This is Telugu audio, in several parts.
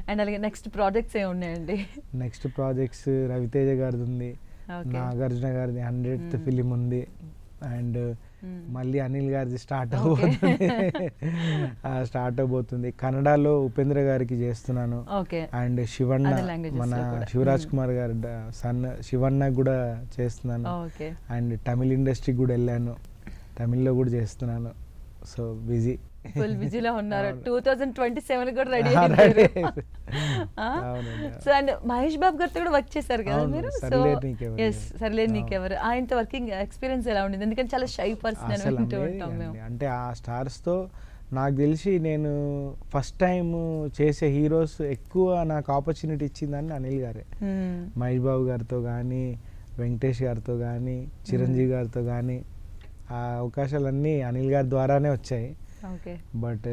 అండ్ అలాగే నెక్స్ట్ ప్రాజెక్ట్స్ ఏమి ఉన్నాయండి? నెక్స్ట్ ప్రాజెక్ట్స్ రవితేజ గారిది ఉంది, నాగార్జున గారిది 100th ఫిలిం ఉంది, అండ్ మళ్ళీ అనిల్ గారిది స్టార్ట్ అవబోతుంది. కన్నడలో ఉపేంద్ర గారికి చేస్తున్నాను, అండ్ శివన్న మన శివరాజ్ కుమార్ గారి సన్ శివన్న కూడా చేస్తున్నాను, అండ్ తమిళ్ ఇండస్ట్రీకి కూడా వెళ్ళాను, తమిళ్లో కూడా చేస్తున్నాను. సో బిజీ, ఫుల్ బిజీలో ఉన్నారు. 2027 కూడా రెడీ అయ్యారు. సో అండ్ మహేష్ బాబు గారితో కూడా వర్క్ చేశారు కదా మీరు? సో ఎస్, సర్లేదు నీకెవరు, ఆయనతో వర్కింగ్ ఎక్స్పీరియన్స్ ఎలా ఉండింది? ఎందుకంటే చాలా షై పర్సన్ అని వింటూ ఉంటాం మేము. అంటే ఆ స్టార్స్తో నాకు తెలిసి నేను ఫస్ట్ టైం చేసే హీరోస్ ఎక్కువ నాకు ఆపర్చునిటీ ఇచ్చిందని అనిల్ గారే. మహేష్ బాబు గారితో కానీ, వెంకటేష్ గారితో కానీ, చిరంజీవి గారితో కానీ ఆ అవకాశాలన్నీ అనిల్ గారి ద్వారానే వచ్చాయి. బట్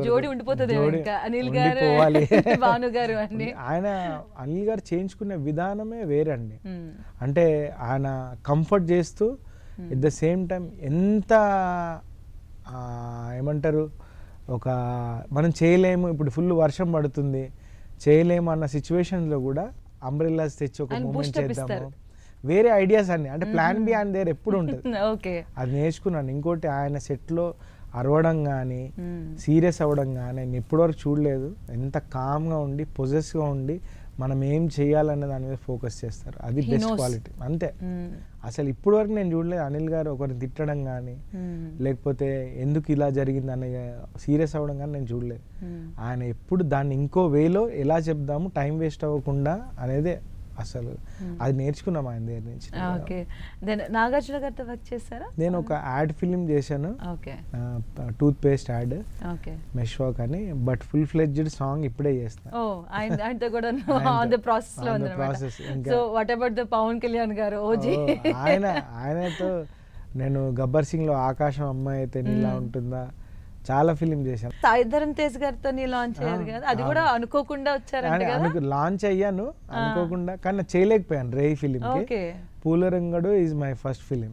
జోడి ఉండిపోతుంది ఆయన అనిల్ గారు చేయించుకునే విధానమే వేరండి. అంటే ఆయన కంఫర్ట్ చేస్తూ ఎట్ ద సేమ్ టైం ఎంత ఏమంటారు, ఒక మనం చేయలేము, ఇప్పుడు ఫుల్ వర్షం పడుతుంది చేయలేము అన్న సిచ్యువేషన్లో కూడా అంబ్రెల్లాస్ తెచ్చి ఒక మూమెంట్ చేద్దాము, వేరే ఐడియాస్ అన్ని, అంటే ప్లాన్ బి ఆయన దగ్గర ఎప్పుడు ఉంటుంది. అది నేర్చుకున్నాను. ఇంకోటి ఆయన సెట్లో అరవడం కానీ సీరియస్ అవ్వడం కానీ నేను ఇప్పటివరకు చూడలేదు. ఎంత కామ్గా ఉండి పొజెస్గా ఉండి మనం ఏం చేయాలన్న దాని మీద ఫోకస్ చేస్తారు. అది బెస్ట్ క్వాలిటీ అంతే. అసలు ఇప్పటి వరకు నేను చూడలేదు అనిల్ గారు ఒకరిని తిట్టడం కానీ లేకపోతే ఎందుకు ఇలా జరిగింది అనే సీరియస్ అవ్వడం కానీ నేను చూడలేదు. ఆయన ఎప్పుడు దాన్ని ఇంకో వేలో ఎలా చెప్దాము టైం వేస్ట్ అవ్వకుండా అనేదే అసలు అది నేర్చుకున్నాం ఆయన దగ్గర నుంచి. ఓకే, దెన్ నాగార్జున గారితో వర్క్ చేశారా? నేను ఒక యాడ్ ఫిల్మ్ చేశాను, టూత్ పేస్ట్ యాడ్, మెష్వాక్ అని. బట్ ఫుల్ ఫ్లెడ్జ్డ్ సాంగ్ ఇప్పుడే చేస్తాను. ఆయనతో కూడా ఆన్ ది ప్రాసెస్ లో ఉంది process. So what about the Pawan Kalyan garu OG? ఆయనతో నేను గబ్బర్ సింగ్ లో ఆకాశం అమ్మాయి అయితే నీలా ఉంటుందా చాలా ఫిలిం చేశాను. సాయిధరం తేజ్ గారితో లాంచ్ అయ్యారు కదా, అది కూడా అనుకోకుండా వచ్చారు. లాంచ్ అయ్యాను అనుకోకుండా, కానీ చేయలేకపోయాను. రే ఫిలిం కి Poola Rangadu is my first film.